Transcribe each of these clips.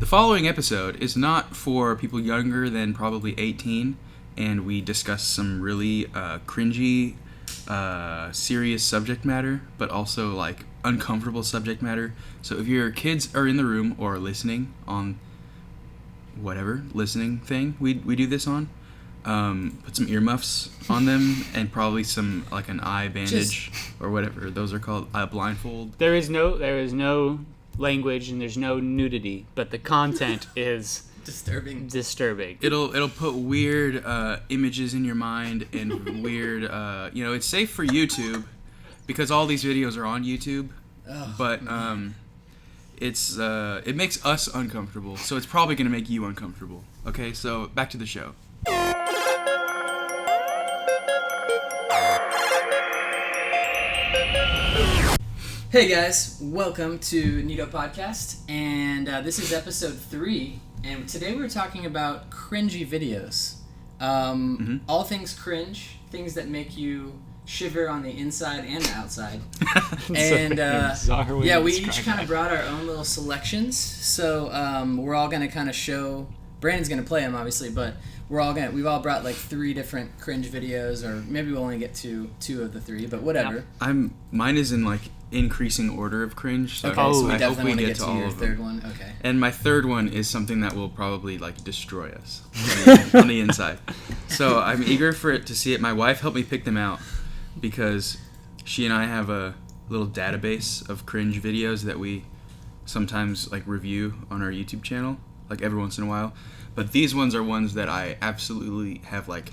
The following episode is not for people younger than probably 18, and we discuss some really cringy, serious subject matter, but also like uncomfortable subject matter. So if your kids are in the room or listening on whatever listening thing we do this on, put some earmuffs on them and probably some like an eye bandage or whatever those are called, a blindfold. There is no language and there's no nudity, but the content is disturbing. It'll put weird images in your mind and weird it's safe for YouTube because all these videos are on YouTube, but it makes us uncomfortable, so it's probably going to make you uncomfortable. Okay, so back to the show. Hey guys, welcome to Neato Podcast, and this is episode 3, and today we're talking about cringy videos. All things cringe, things that make you shiver on the inside and the outside. And we each kind of brought our own little selections, so we're all going to kind of show, Brandon's going to play them obviously, but we've all brought like 3 different cringe videos, or maybe we'll only get to 2 of the 3, but whatever. Mine is in like increasing order of cringe, so, so we I hope we get to all your of them. third one. Okay. And my third one is something that will probably like destroy us on the inside. So I'm eager for it to see it. My wife helped me pick them out because she and I have a little database of cringe videos that we sometimes like review on our YouTube channel, like every once in a while. But these ones are ones that I absolutely have like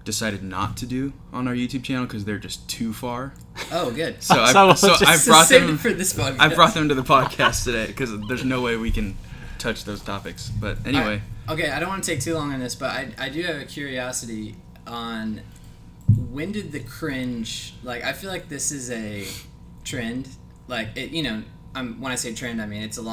decided not to do on our YouTube channel because they're just too far. Oh, good. So I brought them for this podcast. I brought them to the podcast today because there's no way we can touch those topics. But anyway. Okay, I don't want to take too long on this, but I do have a curiosity on when did the cringe, like, I feel like this is a trend. Like, it, when I say trend, I mean it's it's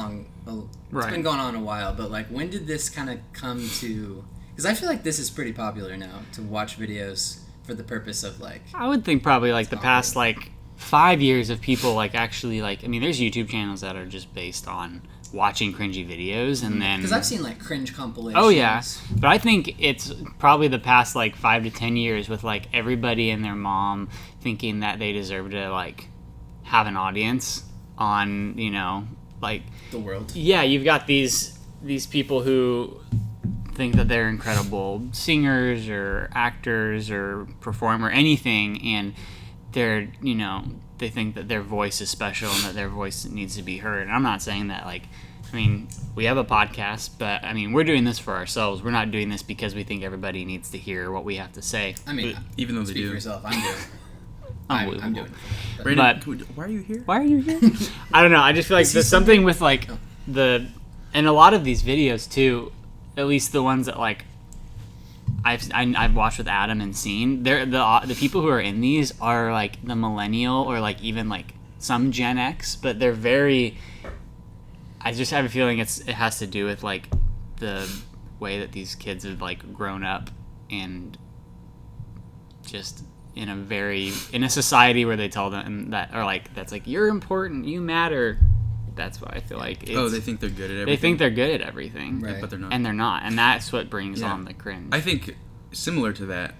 been going on a while, but like when did this kind of come to, because I feel like this is pretty popular now to watch videos for the purpose of like, I would think probably like the past like 5 years of people like actually like, I mean there's YouTube channels that are just based on watching cringy videos, and then because I've seen like cringe compilations. Oh yeah, but I think it's probably the past like 5 to 10 years with like everybody and their mom thinking that they deserve to like have an audience on, like the world. Yeah, you've got these people who think that they're incredible singers or actors or performer, anything, and they're, they think that their voice is special and that their voice needs to be heard. And I'm not saying that, like, I mean, we have a podcast, but I mean, we're doing this for ourselves. We're not doing this because we think everybody needs to hear what we have to say. I mean, even though they do. For yourself, I'm doing. I'm doing it. Brandon, why are you here? I don't know. I just feel like there's something with like and a lot of these videos too, at least the ones that like I've watched with Adam and seen, they're the people who are in these are like the millennial or like even like some Gen X, but they're very, I just have a feeling it has to do with like the way that these kids have like grown up and just in a society where they tell them that, or like that's like, you're important, you matter. That's why I feel like they think they're good at everything. They think they're good at everything, right. But they're not. And they're not, and that's what brings on the cringe. I think similar to that,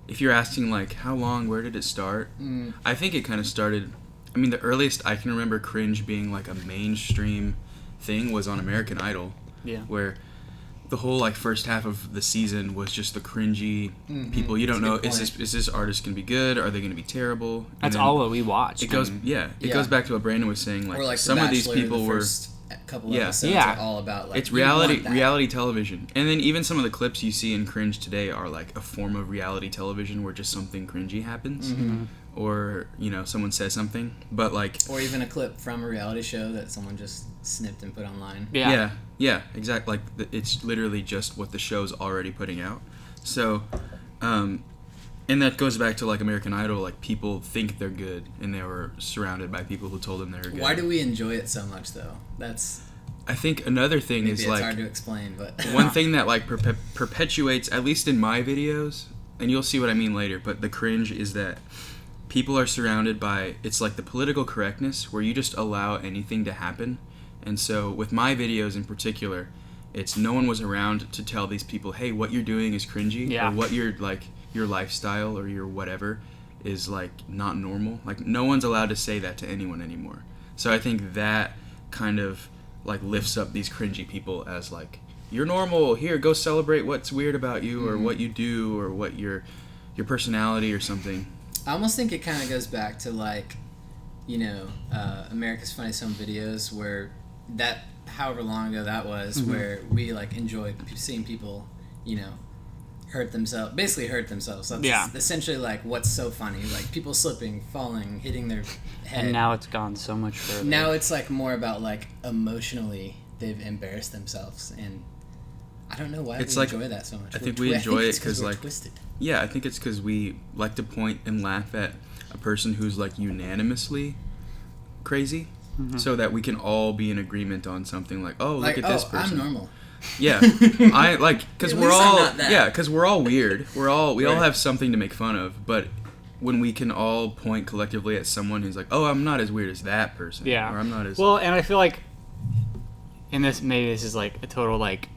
if you're asking like how long, where did it start? I think it kind of started. I mean, the earliest I can remember cringe being like a mainstream thing was on American Idol, where the whole like first half of the season was just the cringy people. You don't know, is this artist gonna be good? Are they gonna be terrible? That's all that we watch. It goes back to what Brandon was saying. Like, or like some of these people were. Couple episodes are all about like, it's reality television, and then even some of the clips you see in cringe today are like a form of reality television where just something cringy happens, or someone says something, but like, or even a clip from a reality show that someone just snipped and put online. Yeah, exactly. Like it's literally just what the show's already putting out. So, and that goes back to like American Idol. Like, people think they're good, and they were surrounded by people who told them they were good. Why do we enjoy it so much, though? I think another thing is like, it's hard to explain, but one thing that like perpetuates, at least in my videos, and you'll see what I mean later. But the cringe is that people are surrounded by, it's like the political correctness where you just allow anything to happen, And so with my videos in particular, it's no one was around to tell these people, hey, what you're doing is cringy, Yeah. or what you're like your lifestyle or your whatever is like not normal. Like no one's allowed to say that to anyone anymore. So I think that kind of like lifts up these cringy people as like, you're normal, here, go celebrate what's weird about you, or what you do, or what your personality or something. I almost think it kind of goes back to like, you know, America's Funniest Home Videos, where that, however long ago that was, where we like enjoyed seeing people, you know, hurt themselves. That's essentially like what's so funny, like people slipping, falling, hitting their head. And now it's gone so much further. Now it's like more about like emotionally they've embarrassed themselves, and I don't know why we enjoy that so much. I think we enjoy it because we're like twisted. Yeah, I think it's because we like to point and laugh at a person who's like unanimously crazy, so that we can all be in agreement on something like, oh, Like, look at this person. I'm normal. Yeah, I like because At we're least I'm all not that. because we're all weird. We all Right. have something to make fun of, but when we can all point collectively at someone who's like, oh, I'm not as weird as that person. Yeah. Or I'm not as Well, and I feel like, and this is like a total like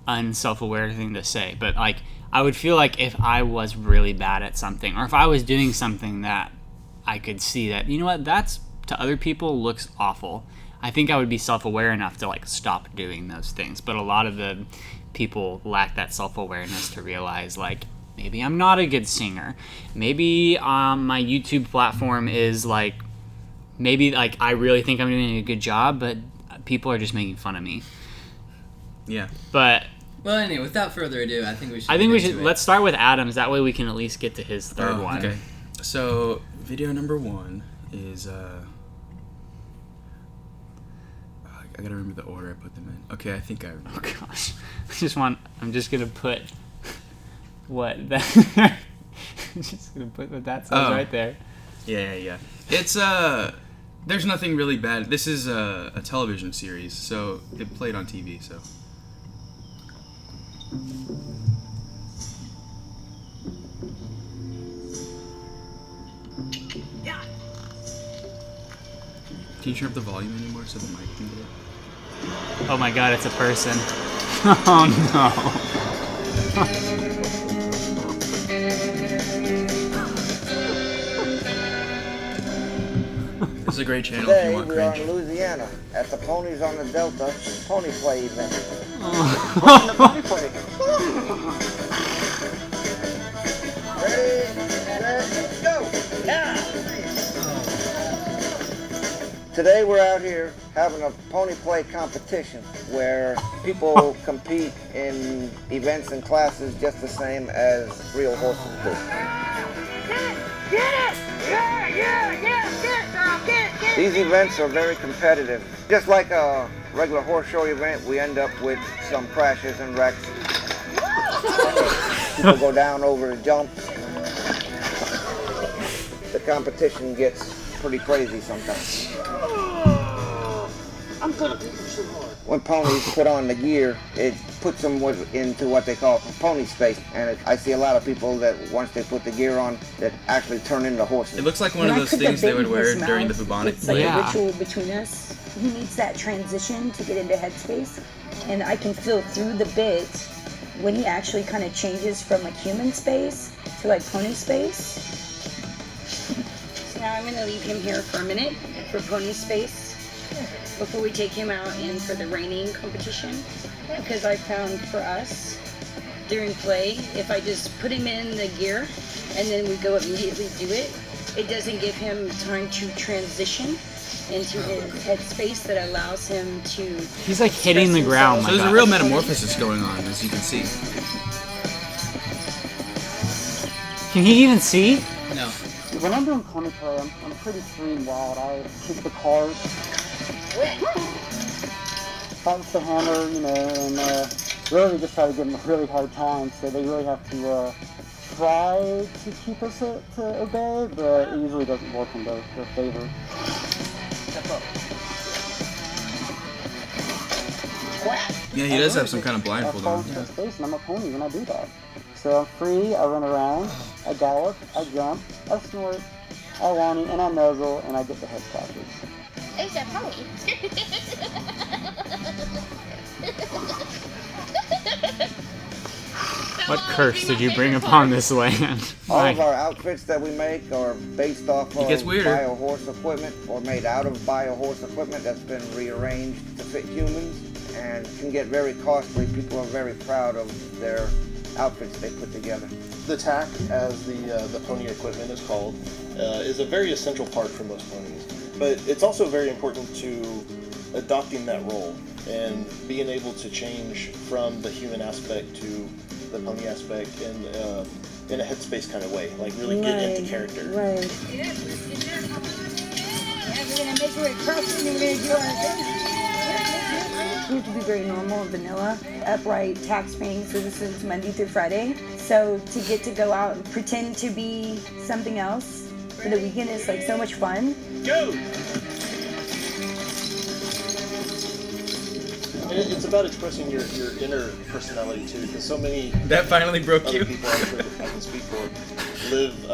unself-aware thing to say, but like I would feel like if I was really bad at something, or if I was doing something that I could see that, you know what, that's to other people looks awful, I think I would be self-aware enough to like stop doing those things. But a lot of the people lack that self-awareness to realize like, maybe I'm not a good singer, maybe my YouTube platform is like, maybe like I really think I'm doing a good job, but people are just making fun of me. Yeah. But Well, anyway, without further ado, I think we should. Let's start with Adam's. That way we can at least get to his third one. Okay. So video number 1 is I gotta remember the order I put them in. Okay, I think I remember. Oh gosh, I'm just gonna put what that. I'm just gonna put what that says right there. Yeah. It's there's nothing really bad. This is a television series, so it played on TV. So. Can you turn up the volume anymore so the mic can get it? Oh my god, it's a person. Oh no. This is a great channel if Today you want we are cringe. in Louisiana at the Ponies on the Delta Pony Play event. Ready, set, go! Yeah! Today we're out here having a pony play competition where people compete in events and classes just the same as real horses do. These events are very competitive. Just like a regular horse show event, we end up with some crashes and wrecks. People go down over the jumps. The competition gets pretty crazy sometimes. When ponies put on the gear, it puts them into what they call pony space, and I see a lot of people that once they put the gear on, that actually turn into horses. It looks like one of those things they would wear during the bubonic It's like plague. a ritual between us. He needs that transition to get into headspace, and I can feel through the bit when he actually kind of changes from like human space to like pony space. So now I'm gonna leave him here for a minute for pony space before we take him out in for the reining competition, because I found for us during play, if I just put him in the gear and then we go immediately do it, it doesn't give him time to transition into his headspace that allows him to. He's like hitting the ground. So My there's a God. real metamorphosis going on, as you can see. Can he even see? No. When I'm doing pony play, I'm pretty free and wild. I kick the cars, bounce the hammer, you know, and really just try to give them a really hard time. So they really have to try to keep us to obey, but it usually doesn't work in their favor. Yeah, he does have some kind of blindfold on. Yeah. Space, and I'm a pony when I do that. So I'm free, I run around, I gallop, I jump, I snort, I whinny, and I nuzzle, and I get the head scratches. It's a pony. What curse did you bring upon this land? All of our outfits that we make are based off of gets weirder. bio-horse equipment or made out of bio-horse equipment that's been rearranged to fit humans and can get very costly. People are very proud of their outfits they put together. The tack, as the pony equipment is called, is a very essential part for most ponies. But it's also very important to adopting that role and being able to change from the human aspect to the pony aspect in a headspace kind of way, like really get into character. Right. Yeah, we're gonna make her across and we're gonna do our thing. We have to be very normal and vanilla, upright tax paying citizens Monday through Friday. So to get to go out and pretend to be something else for the weekend is like so much fun. Go! And it's about expressing your inner personality too, because so many That finally broke other you. people I'm sure that I can speak for live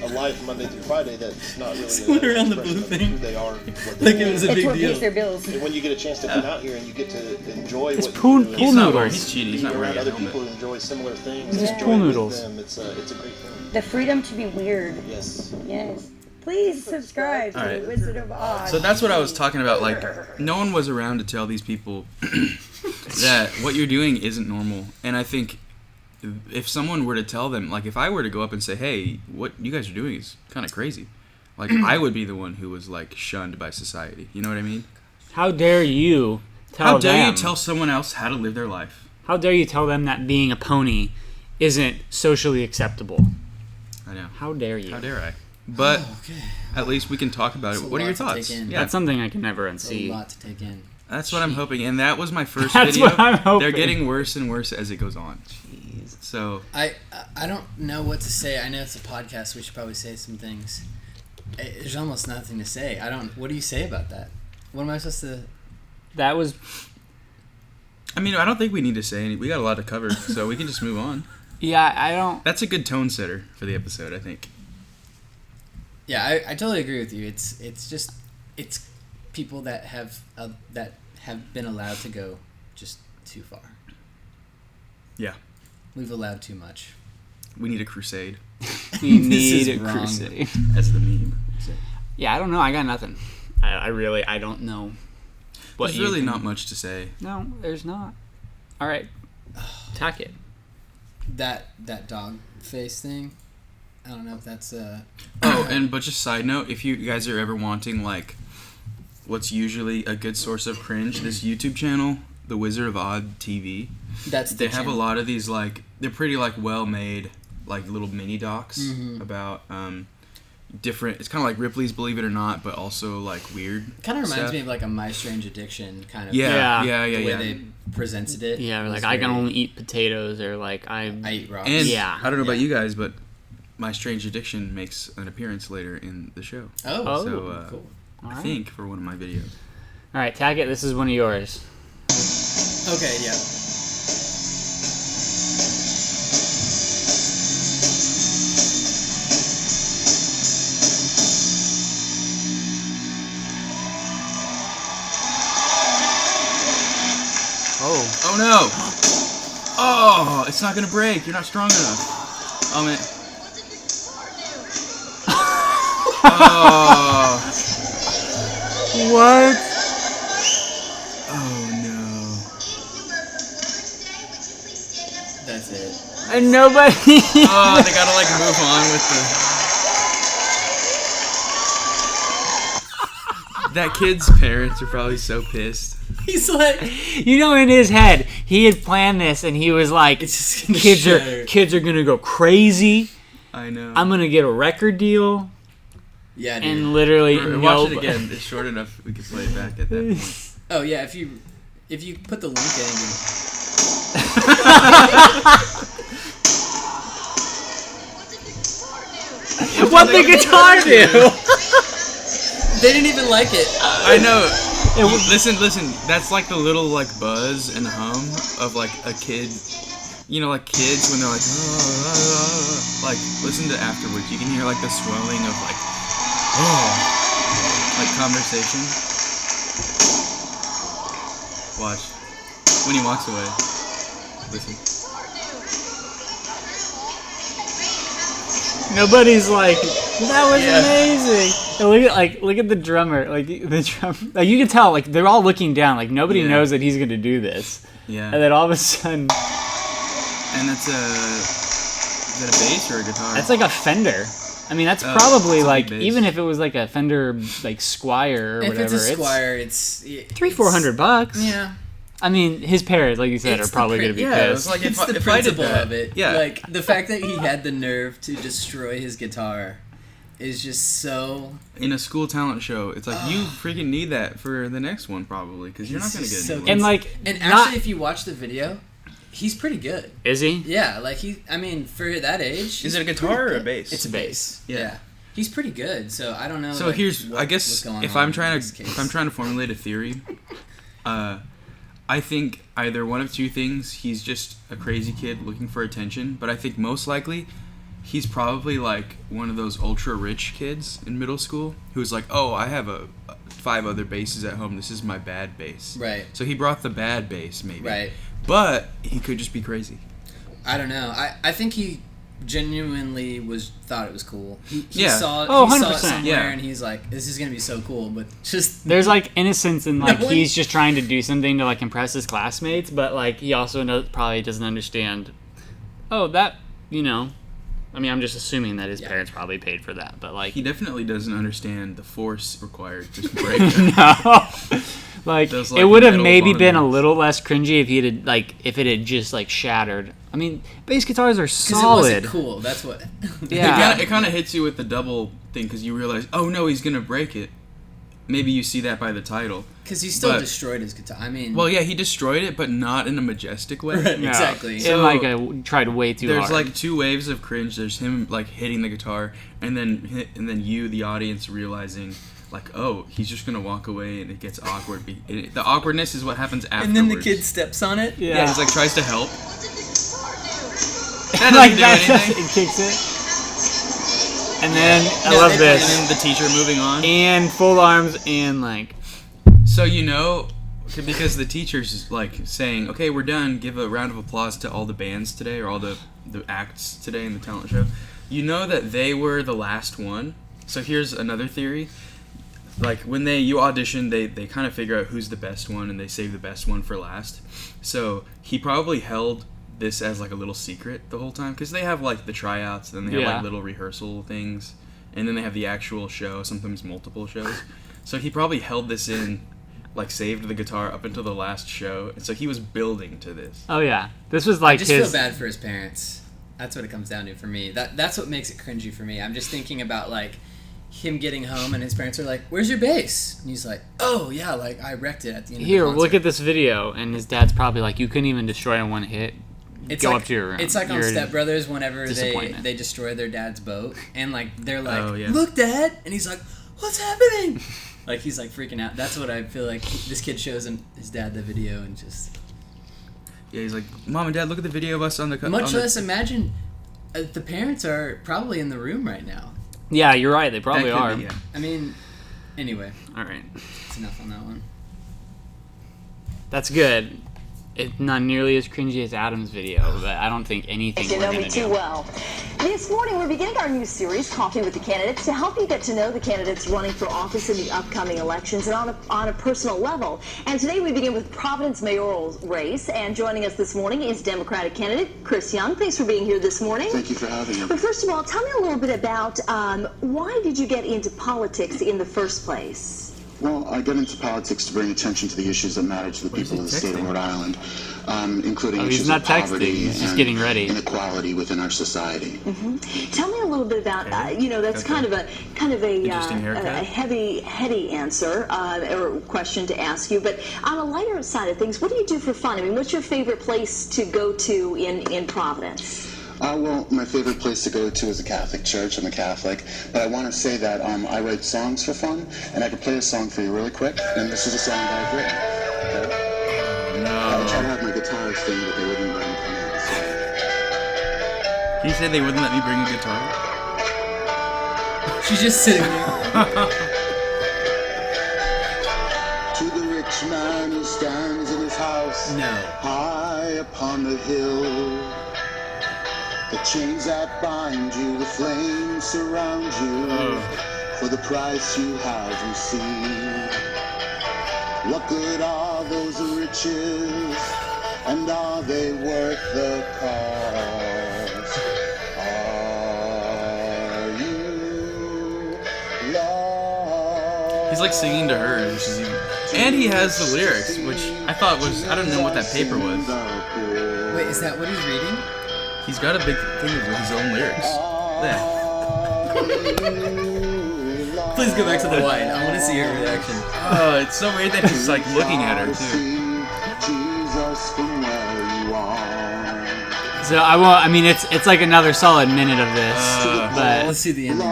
a life Monday through Friday that's not really Someone an around the expression blue of thing. who they are. What Like they it do. was a It's big what pays deal. their bills. And when you get a chance to come out here and you get to enjoy It's what pool- you do, pool and noodles. He's cheating. He's be not wearing around a other helmet. people who enjoy similar things, It's enjoy pool it with noodles. them, it's a great thing. The freedom to be weird. Yes. Yes. Please subscribe to All right. the Wizard of Oz. So that's what I was talking about. Like, no one was around to tell these people that what you're doing isn't normal. And I think if someone were to tell them, like, if I were to go up and say, hey, what you guys are doing is kind of crazy, like, I would be the one who was, like, shunned by society. You know what I mean? How dare you tell How dare them? you tell someone else how to live their life? How dare you tell them that being a pony isn't socially acceptable? I know. How dare you? How dare I? But Okay. at least we can talk about That's it. a What are your lot to thoughts? take in. Yeah, That's something I can never It's a unsee. lot to take in. that's what I'm hoping. And that was my first That's video. what I'm hoping. They're getting worse and worse as it goes on. Jeez. So I don't know what to say. I know it's a podcast. We should probably say some things. There's almost nothing to say. What do you say about that? What am I supposed to? That was I mean, I don't think we need to say any. We got a lot to cover, so we can just move on. yeah. I don't. That's a good tone setter for the episode, I think. Yeah, I totally agree with you. It's just people that have been allowed to go just too far. Yeah. We've allowed too much. We need a crusade. We This need is a wrong. crusade. That's the meme. Yeah, I don't know. I got nothing. I really don't know. What There's you really can- not much to say. No, there's not. All right, tack it. That dog face thing. I don't know if that's Oh, but just side note, if you guys are ever wanting, like, what's usually a good source of cringe, this YouTube channel, The Wizard of Odd TV, that's the they have a channel. lot of these, like, they're pretty, like, well-made, like, little mini docs Mhm. about different, it's kind of like Ripley's Believe It or Not, but also, like, weird Kind of reminds stuff. me of like a My Strange Addiction kind of. Yeah, Yeah. The way yeah. they presented it. Yeah, or was like I can very- only eat potatoes, or like I eat rocks. And Yeah. I don't know about Yeah. you guys, but My Strange Addiction makes an appearance later in the show. Oh, So, cool. All I right. think, for one of my videos. All right, tag it. This is one of yours. Okay, yeah. Oh, Oh no! Oh, it's not gonna break. You're not strong enough. Oh man. Oh. what? Oh no. That's it. And nobody. Oh, they gotta like move on with the. That kid's parents are probably so pissed. He's like, You know, in his head, he had planned this, and he was like, it's just gonna "Kids shatter. are gonna go crazy. I know. I'm gonna get a record deal." Yeah, dude. And literally, Watch it no. again. It's short enough. We can play it back at that point. Oh yeah, if you put the link in. What the guitar do? They didn't even like it. I know. Listen. That's like the little like buzz and hum of like a kid. You know, like kids when they're like, like listen to afterwards. You can hear like the swelling of like, oh. like conversation. Watch. When he walks away. Listen. Nobody's like, that was amazing. And look at the drummer. Like the drum. Like you can tell. Like they're all looking down. Like nobody knows that he's gonna do this. Yeah. And then all of a sudden. And that's is that a bass or a guitar? That's like a Fender. I mean, that's probably it's like, bass. even if it was like a Fender like Squire or whatever. If it's a Squire, it's $300-400. Yeah. I mean, his parents, like you said, It's are probably going to be it's pissed. like It's the if I did principle that, of it. yeah. Like the fact that he had the nerve to destroy his guitar is just so. In a school talent show, it's like you freaking need that for the next one probably because you're not He's going to get just so anyone. good. And like, And not- actually, if you watch the video, he's pretty good. is he? Yeah, like I mean, for that age. Is it a he's guitar pretty or a good. bass? It's a bass. Yeah. Yeah. He's pretty good, so I don't know. So like, here's, what- I guess, what's going if on I'm in trying this to, case. if I'm trying to formulate a theory, I think either one of two things: he's just a crazy kid looking for attention, but I think most likely, he's probably like one of those ultra rich kids in middle school who's like, oh, I have 5 other basses at home. This is my bad bass. Right. So he brought the bad bass, maybe. Right. But he could just be crazy. I don't know. I think he genuinely thought it was cool. He Yeah. saw, Oh, he saw it 100%, somewhere yeah. and he's like, this is gonna be so cool, but just There's like innocence in like No one- he's just trying to do something to like impress his classmates, but like he also probably doesn't understand. Oh, that I mean, I'm just assuming that his parents probably paid for that, but like He definitely doesn't understand the force required to break it. no. Like, Those, it like, would have metal maybe been a bondings. little less cringy if it had just like shattered. I mean, bass guitars are because it solid. wasn't cool. That's what. Yeah. It kind of hits you with the double thing because you realize, oh no, he's gonna break it. Maybe you see that by the title. Because he still But- destroyed his guitar. I mean, Well, yeah, he destroyed it, but not in a majestic way. Right. Yeah. Exactly. And So, like I tried way too There's hard. like 2 waves of cringe. There's him like hitting the guitar, and then you, the audience, realizing like, oh, he's just gonna walk away, and it gets awkward. The awkwardness is what happens afterwards. and then the kid steps on it. yeah, he's like tries to help. That like doesn't do that, anything. it kicks it. And then I No, love it- And this. then the teacher moving on. And full arms and like So because the teacher's like saying, okay, we're done, give a round of applause to all the bands today or all the acts today in the talent show. You know that they were the last one. So here's another theory. Like when you audition, they kind of figure out who's the best one and they save the best one for last. So he probably held this as like a little secret the whole time because they have like the tryouts, then they have Yeah. like little rehearsal things, and then they have the actual show, sometimes multiple shows. So he probably held this in, like saved the guitar up until the last show, and so he was building to this. oh yeah, this was like I just his. feel bad for his parents. That's what it comes down to for me. That's what makes it cringy for me. I'm just thinking about like him getting home and his parents are like, "Where's your bass?" And he's like, "Oh yeah, like I wrecked it at the end Here, of the concert." look at this video, and his dad's probably like, "You couldn't even destroy it in one hit. It's Go like, up to your room." It's like on You're Step Brothers whenever disappointment. they destroy their dad's boat and like they're like, Oh, yeah. "Look, Dad," and he's like, "What's happening?" Like he's like freaking out. That's what I feel like. This kid shows his dad the video and just Yeah, he's like, Mom and Dad, look at the video of us on the much less imagine. The parents are probably in the room right now. Yeah, you're right. They probably That could are. be, yeah. I mean, anyway, All right, that's enough on that one. that's good. It's not nearly as cringy as Adam's video, but I don't think anything You we're know gonna me too do. well. This morning, we're beginning our new series, Coffee with the Candidates, to help you get to know the candidates running for office in the upcoming elections and on a personal level. And today we begin with Providence mayoral race. And joining us this morning is Democratic candidate Chris Young. Thanks for being here this morning. Thank you for having me. But first of all, tell me a little bit about why did you get into politics in the first place? Well, I got into politics to bring attention to the issues that matter to the people of the state of Rhode Island, including Oh, he's issues not of poverty texting. He's just and getting ready. inequality within our society. Tell me a little bit about that's kind of a Interesting haircut. a heady answer or question to ask you. But on a lighter side of things, what do you do for fun? I mean, what's your favorite place to go to in Providence? Well, my favorite place to go to is a Catholic church. I'm a Catholic. But I want to say that I write songs for fun, and I could play a song for you really quick. And this is a song that I've written. Okay? I tried to have my guitarist thing, but they wouldn't let me come in. So. He said they wouldn't let me bring a guitar. She's just sitting there. house high upon the hill. The chains that bind you, the flames surround you. For the price you have received. What good are those riches, and are they worth the cost? Are you lost? He's like singing to her, which is even... And he has the lyrics, which I thought was... I don't know what that paper was. Wait, is that what he's reading? He's got a big thing with his own lyrics. Please go back to the wine. I want to see her reaction. Oh, it's so weird that he's like looking at her too. So I won't. I mean, it's like another solid minute of this, but let's see the ending.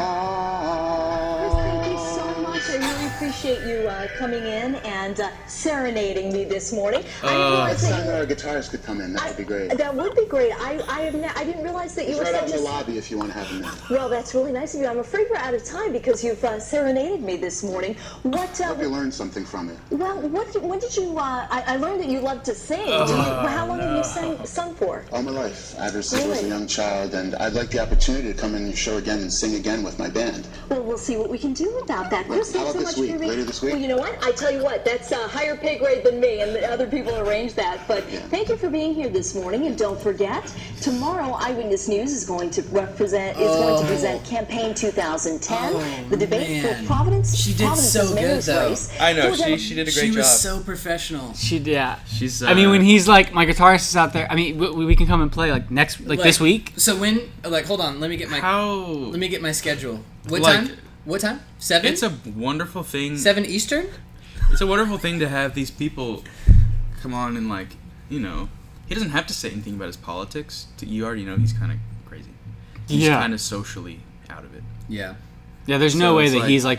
Chris, thank you so much. I really appreciate you coming in and serenading me this morning. I didn't realize that our guitarist could come in. That would be great. That would be great. I didn't realize that you were right out such in the a... lobby if you want to have him in. Well, that's really nice of you. I'm afraid we're out of time because you've serenaded me this morning. What? I hope you learned something from it. Well, when did you? I learned that you love to sing. How long have you sung for? All my life, ever since I was a young child, and I'd like the opportunity to come in your show again and sing again with my band. Well, we'll see what we can do about that. Chris, How thanks about so this much week? for being... Later this week? Well, you know what? I tell you what, that's a higher pay grade than me, and the other people arrange that. But thank you for being here this morning, and don't forget, tomorrow Eyewitness News is going to present Campaign 2010, the debate for Providence. She did so good, though. Race. I know, she did a great job. She was so professional. She's. I mean, when he's like, my guitarist is out there. I mean, we can come and play like this week. So when, hold on, let me get my schedule. What Like, time? What time? 7? It's a wonderful thing. 7 Eastern? It's a wonderful thing to have these people come on and like, he doesn't have to say anything about his politics. You already know he's kind of crazy. He's kind of socially out of it. Yeah. Yeah, there's no way that he's like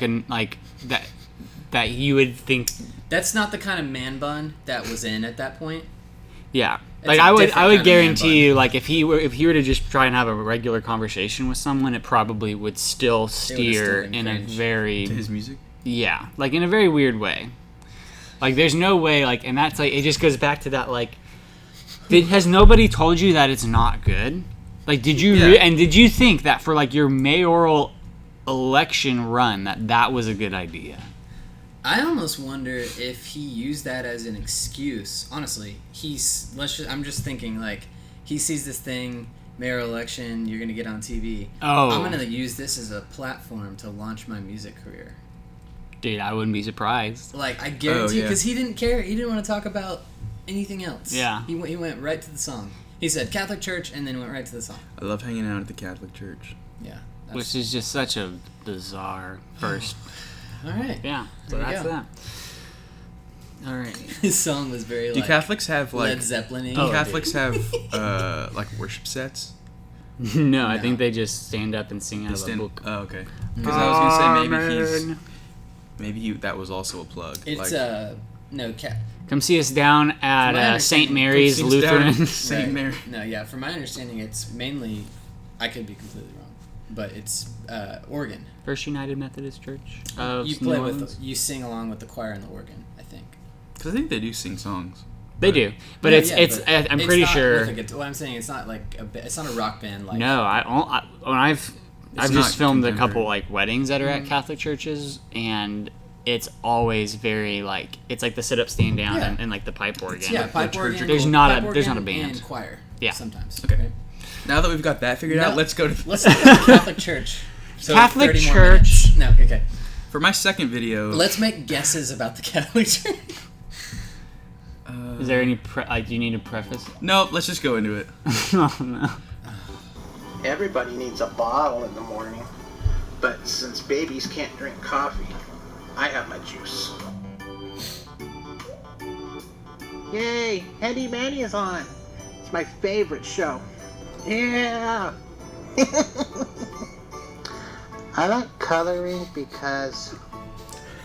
that you would think. That's not the kind of man bun that was in at that point. Yeah. It's Like a I different would kind guarantee you, like if he were to just try and have a regular conversation with someone, it probably would still steer in a very to his music. Yeah, like in a very weird way. Like there's no way, like, and that's like it just goes back to that like. Has nobody told you that it's not good? Like, did you did you think that for like your mayoral election run that was a good idea? I almost wonder if he used that as an excuse. Honestly, I'm just thinking like he sees this thing, mayoral election, you're gonna get on TV. Oh, I'm gonna use this as a platform to launch my music career. Dude, I wouldn't be surprised. Like I guarantee, because he didn't care. He didn't want to talk about anything else. Yeah, he went right to the song. He said Catholic Church and then went right to the song. I love hanging out at the Catholic Church. Yeah, which is just such a bizarre first. All right. Yeah. So that's that. All right. His song was very. Do Catholics have like Led Zeppelin-y? Do Catholics have like worship sets? No, I think they just stand up and sing out of a book. Oh, okay. Because I was gonna say maybe that was also a plug. It's no cat. Come see us down at St. Mary's Lutheran. St. Mary. No, yeah. From my understanding, it's mainly. I could be completely wrong, but it's organ. First United Methodist Church. You sing along with the choir and the organ, I think. Because I think they do sing songs. They do, but I'm pretty sure. What I'm saying, it's not like it's not a rock band. Like no, I've just filmed a couple like weddings that are at Catholic churches, and it's always very like it's like the sit up, stand down, and like the pipe organ. Pipe organ. There's not a band. And choir. Yeah, sometimes. Okay. Now that we've got that figured out, let's go to let's look at the Catholic Church. So Catholic Church. No, okay. For my second video, let's make guesses about the Catholic Church. Is there any do you need a preface? No, let's just go into it. Oh, no. Everybody needs a bottle in the morning, but since babies can't drink coffee, I have my juice. Yay! Handy Manny is on. It's my favorite show. Yeah. I like coloring because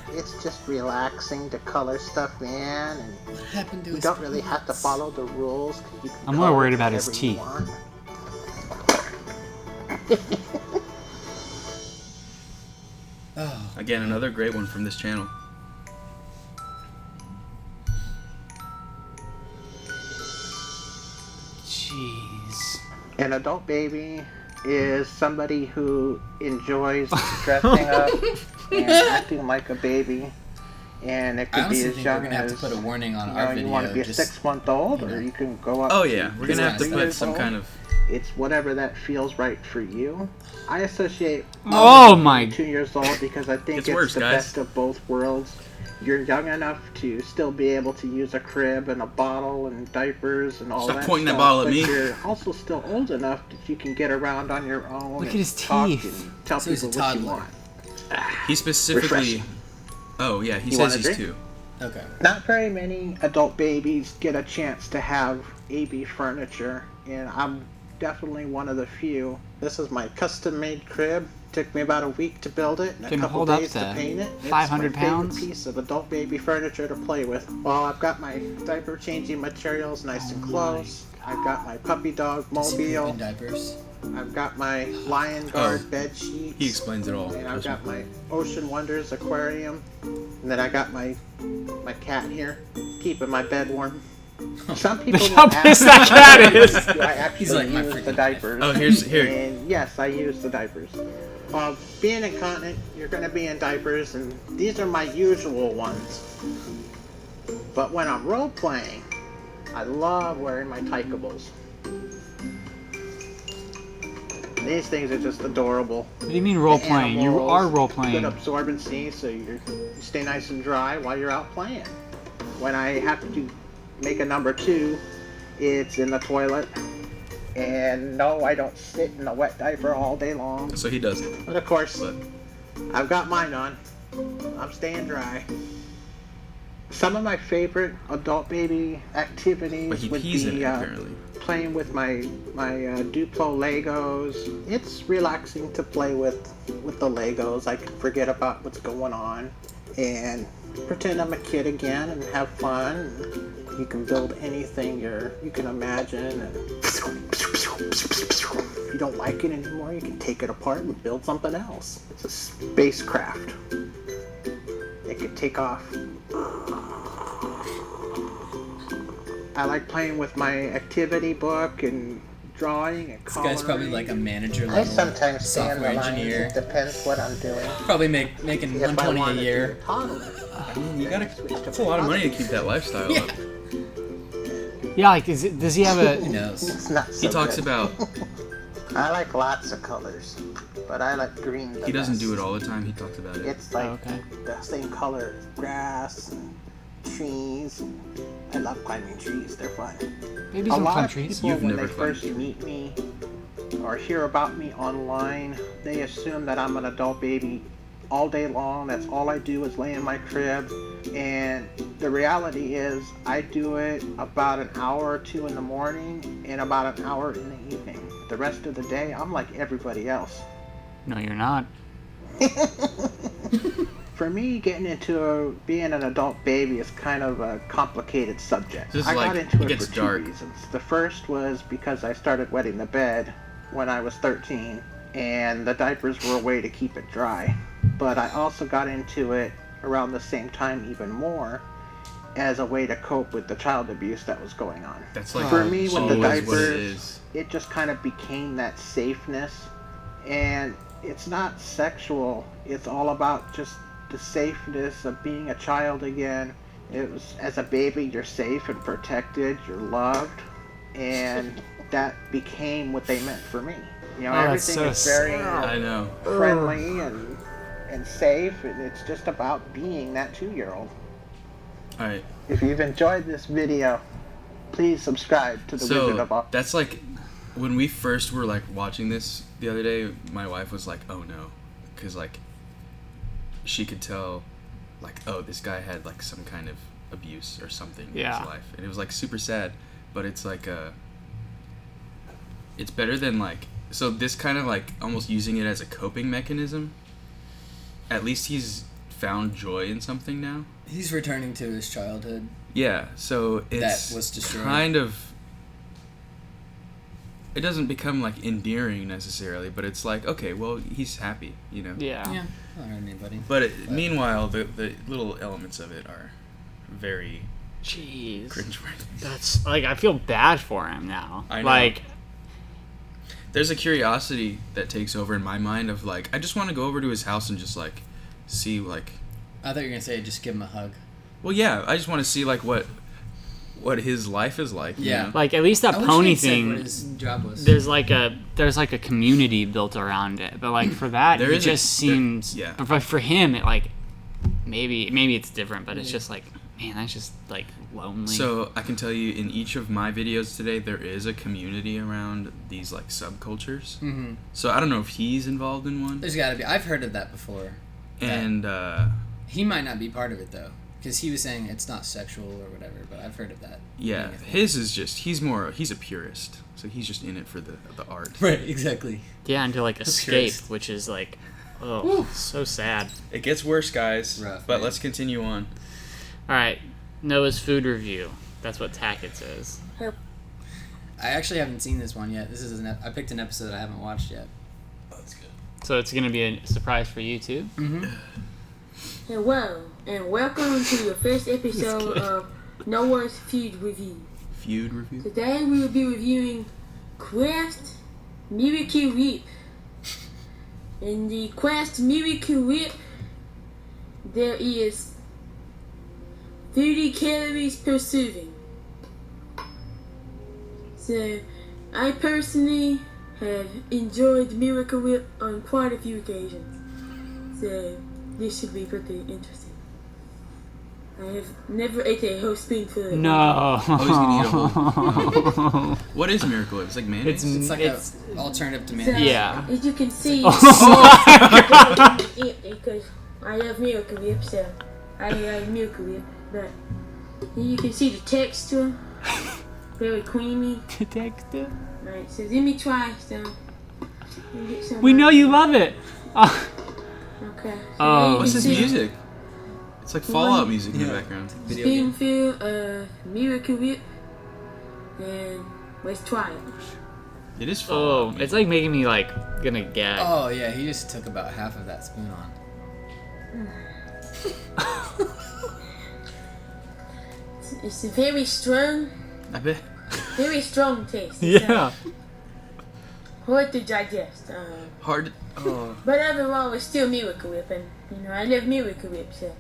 it's just relaxing to color stuff in, and what happened to you don't really have to follow the rules. You can I'm more worried about his teeth. Again, another great one from this channel. An adult baby is somebody who enjoys dressing up and acting like a baby. And it I could be honestly as think we're young gonna have as to put a warning on you our know, video. you want to be a just- 6-month-old, or you can go up. Oh to yeah, we're gonna have to 3 put years some old. kind of. It's whatever that feels right for you. I associate Oh my! 2 years old because I think It's it's worse, the guys. best of both worlds. You're young enough to still be able to use a crib and a bottle and diapers and all Stop that pointing that stuff, bottle at but me. You're also still old enough that you can get around on your own. Look at and his talk teeth. and tell So he's a people what you toddler. want. He specifically. Refreshing. Oh yeah, he You says want a he's drink? 2. Okay. Not very many adult babies get a chance to have AB furniture, and I'm definitely one of the few. This is my custom-made crib. Took me about a week to build it and a Can couple hold up days to to paint it. 500 it's my pounds? favorite piece of adult baby furniture to play with. Well, I've got my diaper changing materials nice and close. I've got my puppy dog Is he mobile. pooping diapers? I've got my Lion Guard Oh, bed sheets. He explains it all. And I've got my Ocean Wonders aquarium. And then I got my cat here, keeping my bed warm. Some people Look how will pissed ask that cat is. do I actually He's like, my use the freaking diapers. Oh, here. And yes, I use the diapers. Being incontinent, you're going to be in diapers, and these are my usual ones. But when I'm role playing, I love wearing my tykables. These things are just adorable. What do you mean role playing? You Animals, are role Good playing. absorbency, so you stay nice and dry while you're out playing. When I have to make a number 2, it's in the toilet. And no, I don't sit in a wet diaper all day long. So he doesn't. But of course, But I've got mine on. I'm staying dry. Some of my favorite adult baby activities but he would pees in be it apparently. playing with my Duplo Legos. It's relaxing to play with the Legos. I can forget about what's going on and pretend I'm a kid again and have fun. You can build anything you can imagine, and if you don't like it anymore, you can take it apart and build something else. It's a spacecraft. It can take off. I like playing with my activity book and drawing and This coloring. guy's probably like a manager I level sometimes stay in software the lines. engineer. It depends what I'm doing. Probably making If I 120 a wanted year. to toddler, I mean, you gotta. That's a lot of money to keep that lifestyle up. Yeah, like does he have Who a? knows? it's not so He talks good. about. I like lots of colors, but I like green the He doesn't best. do it all the time. He talks about it. It's like Oh, okay. the same color as grass and trees. I love climbing trees. They're fun. Babies A don't lot climb of trees. people, You've when never they climbed first trees. meet me or hear about me online, they assume that I'm an adult baby all day long. That's all I do is lay in my crib. And the reality is I do it about an hour or 2 in the morning and about an hour in the evening. The rest of the day, I'm like everybody else. No, you're not. For me, getting into being an adult baby is kind of a complicated subject. This is I like- got into it it gets for 2 dark. reasons. The first was because I started wetting the bed when I was 13, and the diapers were a way to keep it dry. But I also got into it around the same time even more as a way to cope with the child abuse that was going on. That's like For me, with the always what it diapers, is. it just kind of became that safeness. And it's not sexual. It's all about just the safeness of being a child again. It was, as a baby, you're safe and protected, you're loved, and that became what they meant for me. You know, Oh, that's everything so is very I know. friendly and safe, and it's just about being that 2-year-old. All right. If you've enjoyed this video, please subscribe to the Wizard of So Oz. that's like when we first were like watching this the other day. My wife was like, "Oh no," because like she could tell, like, oh, this guy had like some kind of abuse or something in Yeah. his life, and it was like super sad. But it's like it's better than like, so this kind of like almost using it as a coping mechanism. At least he's found joy in something now. He's returning to his childhood. Yeah, so it's That was destroyed. kind of. It doesn't become like endearing necessarily, but it's like, okay, well, he's happy, you know. Yeah. Yeah, not hurt anybody. But meanwhile, the little elements of it are very Jeez. cringeworthy. That's like I feel bad for him now. I know. Like there's a curiosity that takes over in my mind of like I just want to go over to his house and just like see like. I thought you were gonna say just give him a hug. Well, yeah, I just want to see like what his life is like. Yeah, you know? Like at least that I wish pony he had said thing. what his job was. There's like a community built around it, but like for that, There it is just seems. yeah. But for him, it like maybe it's different, but it's just like, man, that's just like lonely. So I can tell you, in each of my videos today, there is a community around these like subcultures. Mm-hmm. So I don't know if he's involved in one. There's got to be. I've heard of that before. And He might not be part of it though, because he was saying it's not sexual or whatever. But I've heard of that. yeah, his is just he's a purist, so he's just in it for the art. Right. Exactly. yeah, and to like escape, purist. which is like, oh, so sad. It gets worse, guys. Rough, but man. let's continue on. All right, Noah's food review. That's what Tackett says. I actually haven't seen this one yet. This is I picked an episode I haven't watched yet. That's good. So it's gonna be a surprise for you too. Mm-hmm. Hello, and welcome to the first episode of Noah's Food Review. Feud review. Today we will be reviewing Quest Miracle Whip. In the Quest Miracle Whip, there is 30 calories per serving. So, I personally have enjoyed Miracle Whip on quite a few occasions. So, this should be pretty interesting. I have never ate a whole spoonful of No. Oh, he's gonna eat a whole. What is Miracle Whip? It's like mayonnaise. It's like an alternative to So, mayonnaise. Yeah. as you can see, Oh because I love Miracle Whip, so I like Miracle Whip. But you can see the texture, very creamy. The texture. Right, so let me try some. Get some We know you love it. Oh. Okay. So Oh. there you What's can this see music? It's like Fallout music in the background. Video game. spoonful of Miracle Whip, and let's try it. It is Oh, Fallout. it's like making me like gonna gag. Oh yeah, he just took about half of that spoon on. It's a very strong taste. It's, Yeah. hard to digest. Hard. Oh. But overall, it's still Miracle Whip, and I love Miracle Whip, so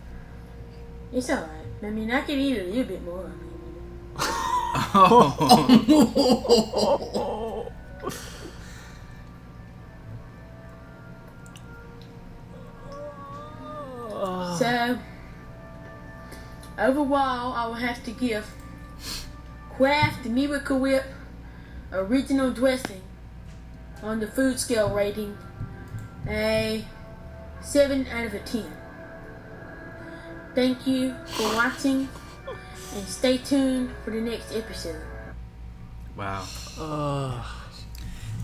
it's alright. I mean, I could eat a little bit more. So, overall, I will have to give Kraft Miracle Whip original dressing on the food scale rating a 7 out of a 10. Thank you for watching, and stay tuned for the next episode. Wow.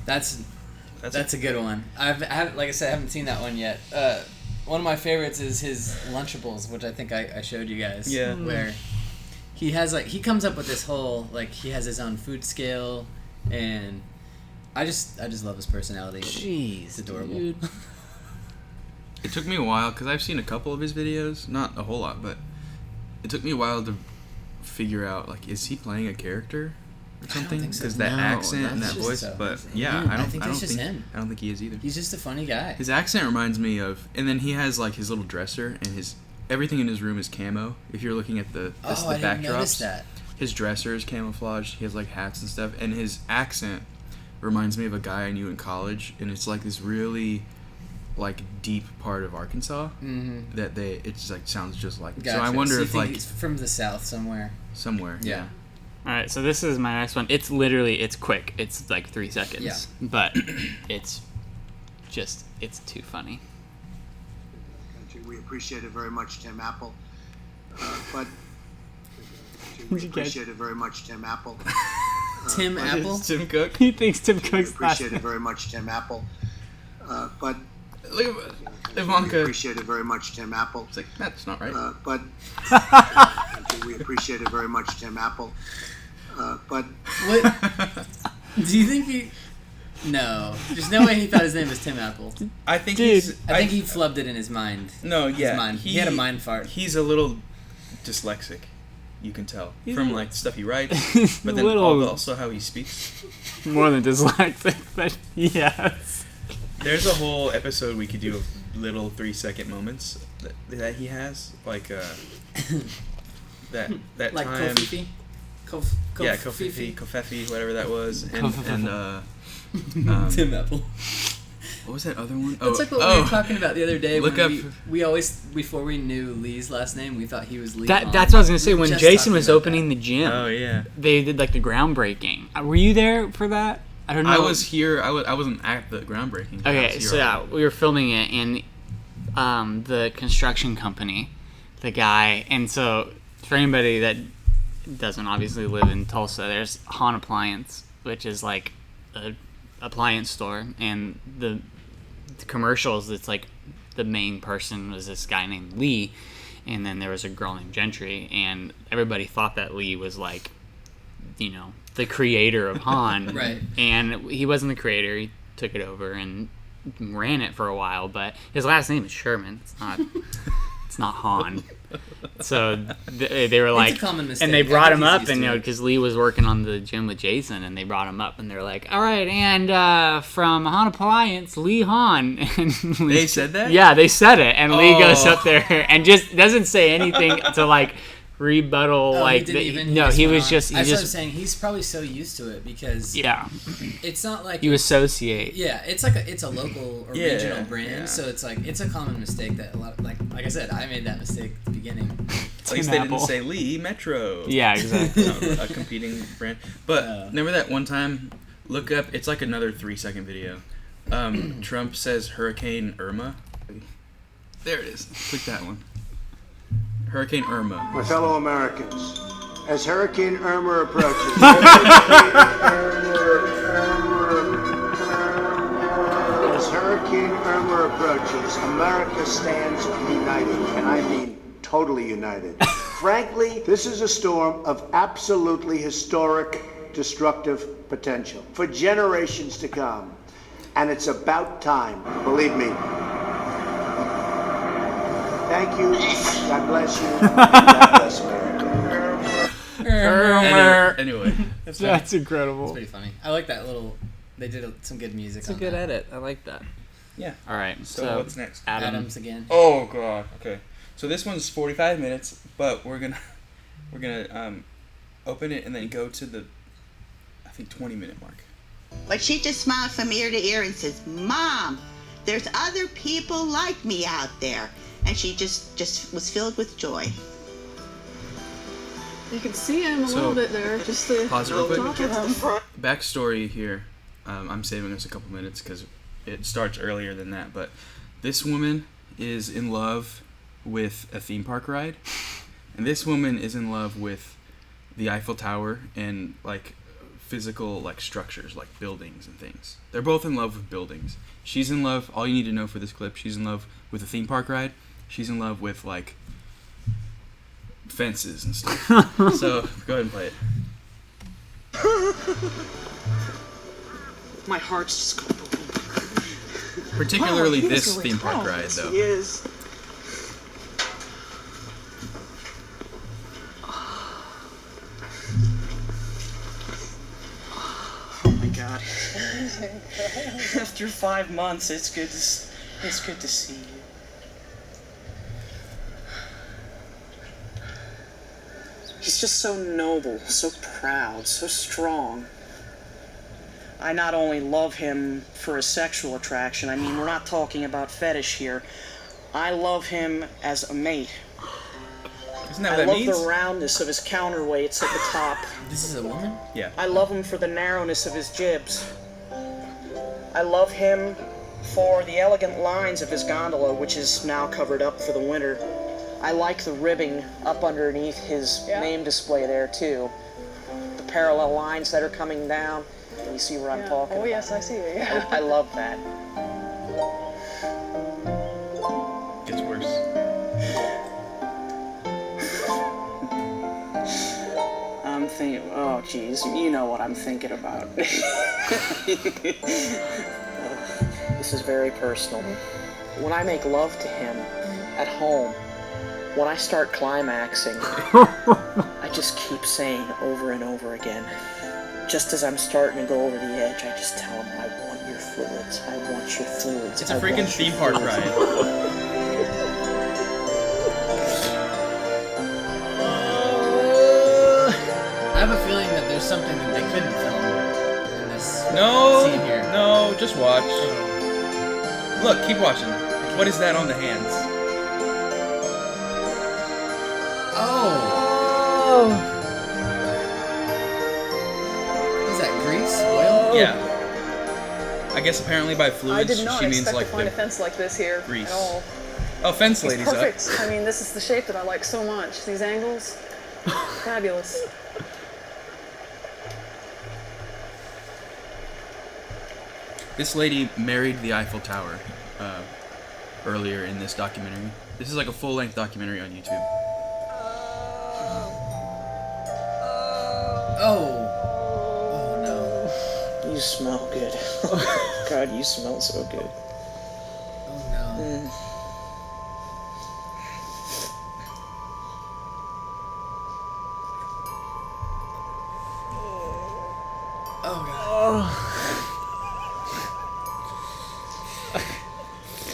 That's a good one. I haven't, like I said, I haven't seen that one yet. One of my favorites is his Lunchables, which I think I showed you guys. Yeah. Where he has he comes up with this whole he has his own food scale, and I just love his personality. Jeez, it's adorable. dude. It took me a while because I've seen a couple of his videos, not a whole lot, but it took me a while to figure out is he playing a character or something? think so. Because that No, accent and that that's voice. just But him. yeah, I think that's just him. I don't think he is either. He's just a funny guy. His accent reminds me of, and then he has his little dresser and everything in his room is camo. If you're looking at the I didn't notice backdrops, that. his dresser is camouflaged. He has hats and stuff, and his accent reminds me of a guy I knew in college, and it's this really deep part of Arkansas that it sounds just like. Gotcha. So I wonder you if think he's from the South somewhere. Yeah. All right, so this is my next one. It's quick. It's 3 seconds. Yeah. But it's too funny. We appreciate it very much, Tim Apple. But We we appreciate it very much, Tim Apple. Tim Apple? Tim Cook? He thinks Tim We Cook's last appreciate it very much, Tim Apple. But Ivanka. We appreciate it very much, Tim Apple. It's that's not right. But we appreciate it very much, Tim Apple. But What? Do you think he? No, there's no way he thought his name was Tim Apple. I think I think he flubbed it in his mind. No, yeah. His mind. He had a mind fart. He's a little dyslexic. You can tell He's from a- like stuff he writes, but then also how he speaks. More than dyslexic, but yes. There's a whole episode we could do of little 3-second moments that he has, like that Like time. Kofifi? Yeah, Kofefi, whatever that was, and Tim Apple. what was that other one? That's like what we were talking about the other day. Look when up. we always, before we knew Lee's last name, we thought he was Lee. That's Hahn. what I was gonna say. We were When just Jason talking was about opening the gym, Oh yeah, they did like the groundbreaking. Were you there for that? I don't know. I was here. I wasn't at the groundbreaking. but I Okay, was so here yeah, we were filming it in the construction company, the guy, and so for anybody that doesn't obviously live in Tulsa, there's Hahn Appliance, which is like a appliance store, and the commercials, it's like the main person was this guy named Lee, and then there was a girl named Gentry, and everybody thought that Lee was like, you know, the creator of Hahn. Right. And he wasn't the creator. He took it over and ran it for a while, but his last name is Sherman. It's not Hahn. So they were like, It's a common mistake. and they I brought think him he's up, used and to you know, it. because Lee was working on the gym with Jason, and they brought him up, and they're like, all right, and from Hahn Appliance, Lee Hahn. And Lee, They said that? Yeah, they said it, and Lee goes Oh. up there and just doesn't say anything to like rebuttal. Oh, like he didn't even. no, he was went just on. he That's what I'm just saying. He's probably so used to it because yeah. it's not like You associate. Yeah, it's like it's a local or Yeah, regional brand, yeah. so it's like it's a common mistake that a lot like I said, I made that mistake at the beginning. At least they didn't say Lee Metro. Yeah, exactly. A competing brand. But remember that one time? Look up. It's like another 3-second video. Trump says Hurricane Irma. There it is. Click that one. Hurricane Irma. My fellow Americans, as Hurricane Irma approaches, as Hurricane Irma approaches, America stands united, and I mean totally united. Frankly, this is a storm of absolutely historic, destructive potential for generations to come, and it's about time, believe me. Thank you. God bless you. And God bless America. Anyway, That's incredible. It's pretty funny. I like that little. They did some good music. It's a on good that. edit. I like that. Yeah. All right. So what's next? Adams again. Oh god. Okay. So this one's 45 minutes, but we're gonna open it and then go to the I think 20-minute mark. But she just smiled from ear to ear and says, "Mom, there's other people like me out there." And she just was filled with joy. You can see him a So, little bit there, just the pause it real quick. top of him. Backstory here. I'm saving us a couple minutes because it starts earlier than that. But this woman is in love with a theme park ride, and this woman is in love with the Eiffel Tower and like physical like structures, like buildings and things. They're both in love with buildings. She's in love. All you need to know for this clip: she's in love with a theme park ride. She's in love with like fences and stuff. So go ahead and play it. My heart's just going boom, boom. Particularly Wow, he this was really theme park tall. ride, Yes, though. He is. Oh my God! After 5 months, it's good to see you. He's just so noble, so proud, so strong. I not only love him for a sexual attraction, I mean, we're not talking about fetish here. I love him as a mate. Isn't that I what love that means? the roundness of his counterweights at the top. This is a woman? Yeah. I love him for the narrowness of his jibs. I love him for the elegant lines of his gondola, which is now covered up for the winter. I like the ribbing up underneath his name display there, too. The parallel lines that are coming down. You see where I'm talking about? yes, I see it. Yeah. I love that. Gets worse. I'm thinking, oh geez, you know what I'm thinking about. This is very personal. When I make love to him at home, when I start climaxing, I just keep saying over and over again, just as I'm starting to go over the edge, I just tell him, I want your fluids. I want your fluids. It's a freaking theme park ride. I have a feeling that there's something that they couldn't film in this scene here. No, just watch. Look, keep watching. What is that on the hands? Oh. Is that grease? Oil? Yeah. I guess apparently by I fluids did not she means expect like to find the a fence like this here grease. at all. Oh, fence It's lady's up. perfect. I mean, this is the shape that I like so much. These angles, fabulous. This lady married the Eiffel Tower earlier in this documentary. This is like a full-length documentary on YouTube. Oh no. You smell good. God, you smell so good. Oh no. Oh god.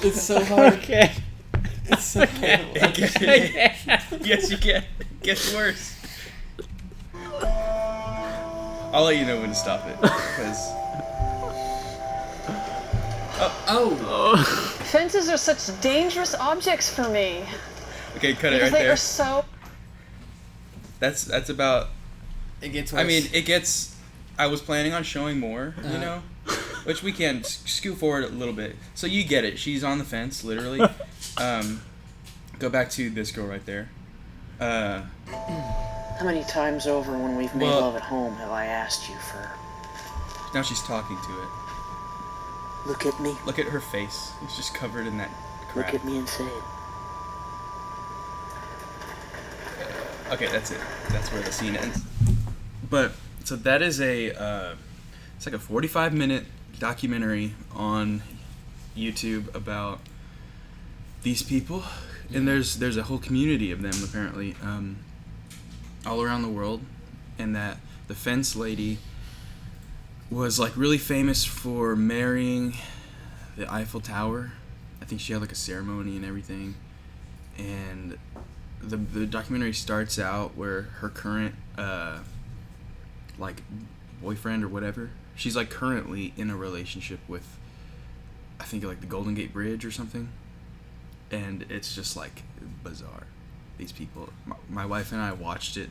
It's so hard. Okay. It's so hard. Yes, you can. It gets worse. I'll let you know when to stop it. Because. Fences are such dangerous objects for me. Okay, cut it Because right they there. are so. That's about. It gets worse. I mean, it gets. I was planning on showing more, you know, which we can scoot forward a little bit. So you get it. She's on the fence, literally. Go back to this girl right there. How many times over when we've made love at home have I asked you for... Now she's talking to it. Look at me. Look at her face. It's just covered in that crap. Look at me and say it. Okay, that's it. That's where the scene ends. But so that is a it's like a 45-minute documentary on YouTube about these people, and there's a whole community of them apparently all around the world, and that the fence lady was like really famous for marrying the Eiffel Tower. I think she had like a ceremony and everything, and the documentary starts out where her current like boyfriend or whatever, she's like currently in a relationship with, I think like the Golden Gate Bridge or something, and it's just like bizarre. These people, my wife and I watched it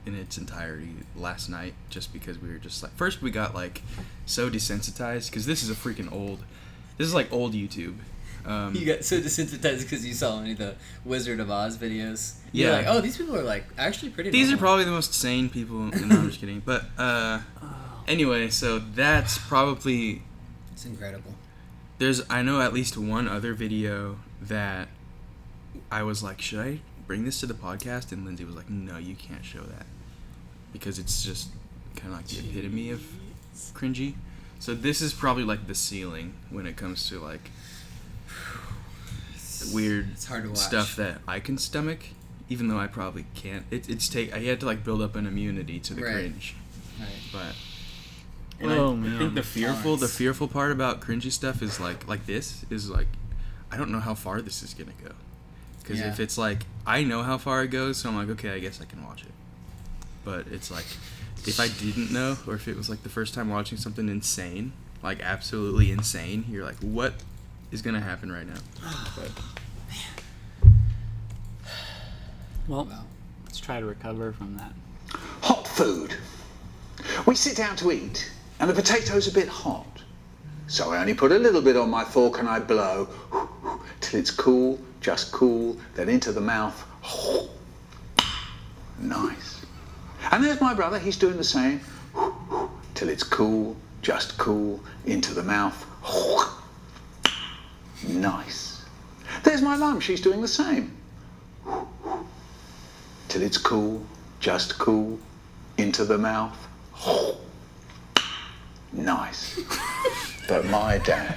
in its entirety last night just because we were just like, first we got like so desensitized because this is like old YouTube. You got so desensitized because you saw any of the Wizard of Oz videos. Yeah. You're like, oh, these people are like actually pretty. These normal. are probably the most sane people. No, I'm just kidding. But anyway, so that's probably. It's incredible. I know at least one other video that I was like, should I bring this to the podcast? And Lindsay was like, no, you can't show that because it's just kind of like the epitome of cringy. So this is probably like the ceiling when it comes to like weird it's hard to watch. stuff that I can stomach, even though I probably can't. I had to like build up an immunity to the cringe. Right. But man. I think the fearful part about cringy stuff is like this is like, I don't know how far this is gonna go, because if it's like I know how far it goes, so I'm like, okay, I guess I can watch it. But it's like, if I didn't know, or if it was like the first time watching something insane, like absolutely insane, you're like, what is gonna happen right now? But, well, let's try to recover from that. Hot food. We sit down to eat, and the potato's a bit hot. So I only put a little bit on my fork and I blow till it's cool, just cool, then into the mouth. Nice. And there's my brother, he's doing the same. Till it's cool, just cool, into the mouth. Nice. There's my mum, she's doing the same. Till it's cool, just cool, into the mouth. Nice. But my dad,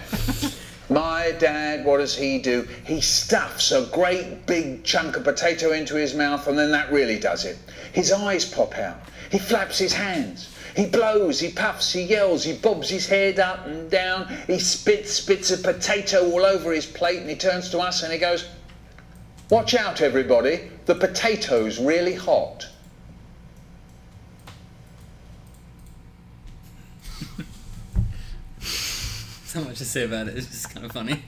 My dad, what does he do? He stuffs a great big chunk of potato into his mouth, and then that really does it. His eyes pop out. He flaps his hands. He blows, he puffs, he yells, he bobs his head up and down. He spits a potato all over his plate, and he turns to us and he goes, "Watch out, everybody. The potato's really hot." Not much to say about it. It's just kind of funny.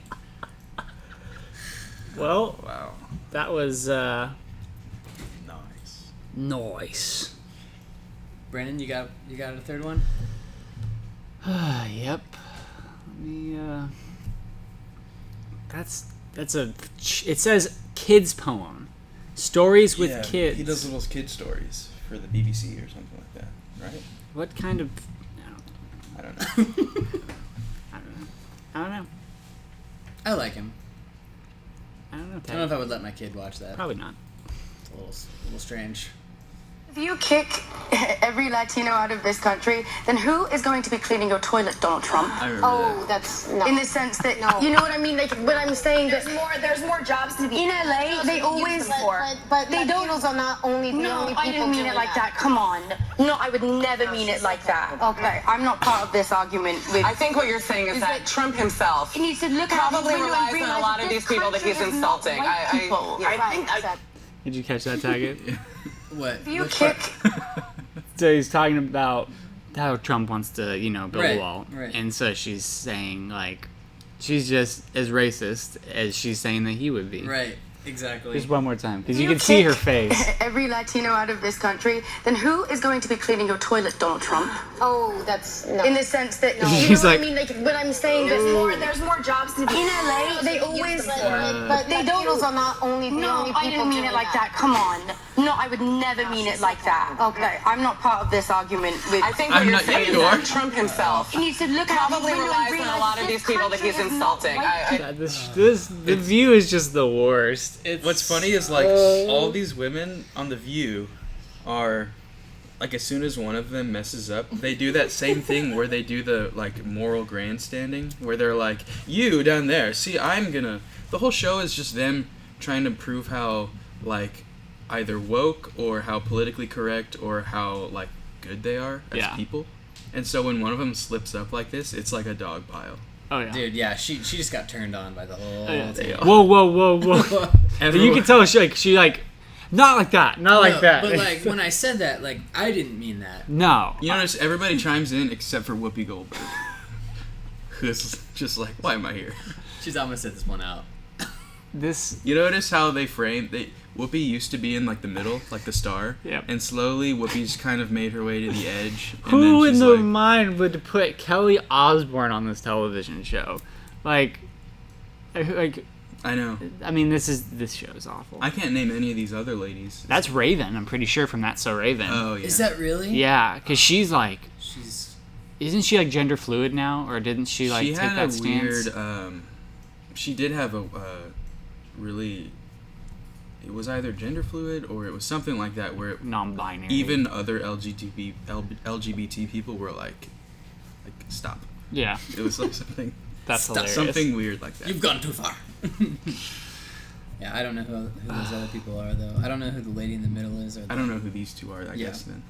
Well, wow, that was nice. Nice. Brandon, you got a third one? Yep. Let me. That's a. It says kids poem, stories with kids. He does little kid stories for the BBC or something like that, right? What kind of? I don't know. I don't know. I like him. I don't know. I don't know if I would let my kid watch that. Probably not. It's a little strange. If you kick every Latino out of this country, then who is going to be cleaning your toilet, Donald Trump? I remember that. That's no. In the sense that you know what I mean. Like when I'm saying that There's more jobs to be in LA, they always but they don't. Latinos are not only the only people I didn't mean it doing like that. Come on. No, I would never mean it like that. Okay, I'm not part of this argument. I think what you're saying is that Trump himself needs to look out probably relies on a lot of these people that he's insulting. Did you catch that, Taggart? What? You kick. So he's talking about how Trump wants to, build a wall. Right. And so she's saying, like, she's just as racist as she's saying that he would be. Right, exactly. Just one more time, because you can see her face. Every Latino out of this country, then who is going to be cleaning your toilet, Donald Trump? That's no. In the sense that you know She's what like, I mean. Like when I'm saying There's more jobs to be in LA, they always but they don't. Latinos are not only the only people I didn't mean it doing like that. Come on. No, I would never mean it like that. Okay, I'm not part of this argument with. I think what you're saying is that Trump himself He needs to look out probably relies on a lot of these people that he's insulting. The View is just the worst. What's funny is like all these women on The View are like, as soon as one of them messes up, they do that same thing where they do the like moral grandstanding where they're like, "You down there, see, I'm gonna." The whole show is just them trying to prove how like either woke or how politically correct or how like good they are as people. And so when one of them slips up like this, it's like a dog pile. Oh yeah, dude. Yeah, she just got turned on by the whole thing. Whoa! And you can tell she not like that, not like that. But like when I said that, like I didn't mean that. No. You notice everybody chimes in except for Whoopi Goldberg, who's just like, "Why am I here?" She's almost set this one out. You notice how they Whoopi used to be in like the middle, like the star, and slowly Whoopi's kind of made her way to the edge. And Who then in she's the like, mind would put Kelly Osbourne on this television show? Like, I know. I mean, this show is awful. I can't name any of these other ladies. That's Raven. I'm pretty sure from That's So Raven. Oh yeah. Is that really? Yeah, because she's isn't she like gender fluid now, or didn't she like take that stance? Weird. She did have a really. It was either gender fluid or it was something like that where non-binary. Even other LGBT people were like stop. Yeah. It was like something. That's hilarious. Something weird like that. You've gone too far. Yeah, I don't know who those other people are though. I don't know who the lady in the middle is. I don't know who these two are. I guess then.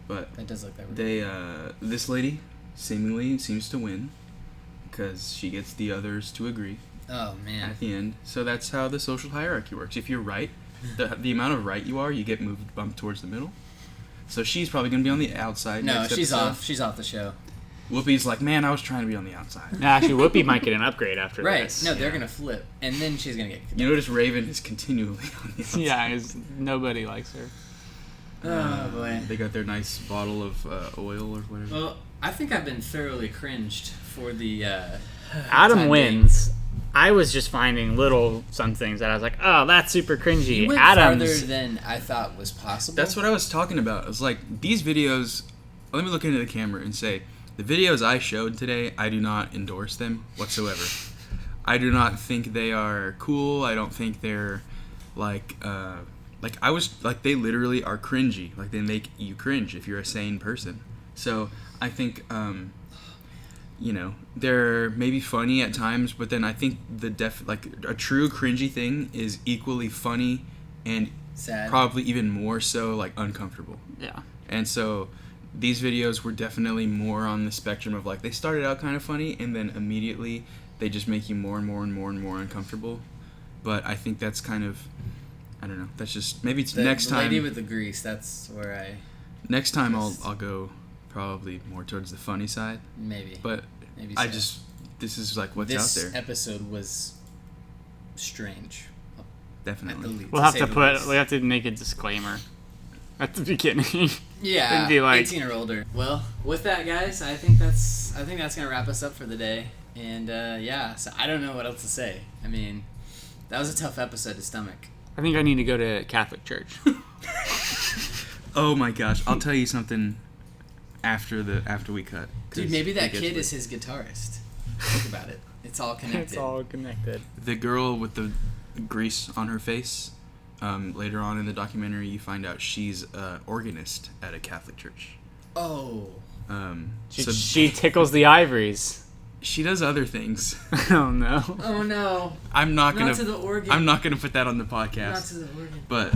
But that does look that. They this lady seemingly seems to win because she gets the others to agree. Oh man! At the end, so that's how the social hierarchy works. If you're right, the amount of right you are, you get bumped towards the middle. So she's probably gonna be on the outside. No, next she's episode. off. She's off the show. Whoopi's like, man, I was trying to be on the outside. No, actually, Whoopi might get an upgrade after Right? this. No, they're gonna flip, and then she's gonna get. You notice Raven is continually on the outside. Yeah, because nobody likes her. Oh boy! They got their nice bottle of oil or whatever. Well, I think I've been thoroughly cringed for the. Adam wins. I was just finding little some things that I was like, oh, that's super cringy. You went farther than I thought was possible. That's what I was talking about. I was like, these videos. Let me look into the camera and say, the videos I showed today, I do not endorse them whatsoever. I do not think they are cool. I don't think they're they literally are cringy. Like they make you cringe if you're a sane person. So I think you know, they're maybe funny at times, but then I think like a true cringy thing is equally funny and sad, probably even more so like uncomfortable. Yeah. And so these videos were definitely more on the spectrum of like they started out kind of funny and then immediately they just make you more and more and more and more uncomfortable. But I think that's kind of, I don't know, that's just maybe it's next the time. lady with the grease, that's where I next time I'll go probably more towards the funny side. Maybe. But maybe I just, this is like what's out there. This episode was strange. Definitely. We have to make a disclaimer at the beginning. Yeah, and be like, 18 or older. Well, with that, guys, I think that's gonna wrap us up for the day. And yeah, so I don't know what else to say. I mean, that was a tough episode to stomach. I think I need to go to Catholic church. Oh my gosh, I'll tell you something after we cut. Dude, maybe that kid is his guitarist. Think about it. It's all connected. It's all connected. The girl with the grease on her face, later on in the documentary, you find out she's an organist at a Catholic church. Oh. She tickles the ivories. She does other things. Oh no. Oh no. I'm not gonna to the organ. I'm not gonna put that on the podcast. Not to the organ. But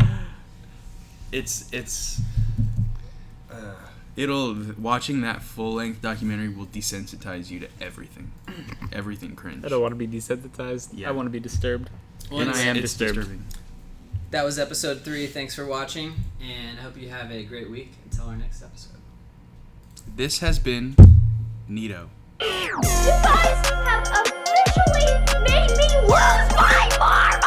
watching that full-length documentary will desensitize you to everything cringe. I don't want to be desensitized. Yeah. I want to be disturbed. Well, and I am it's disturbed. disturbing. That was episode 3. Thanks for watching, and I hope you have a great week until our next episode. This has been Neato. You guys have officially made me lose my marbles!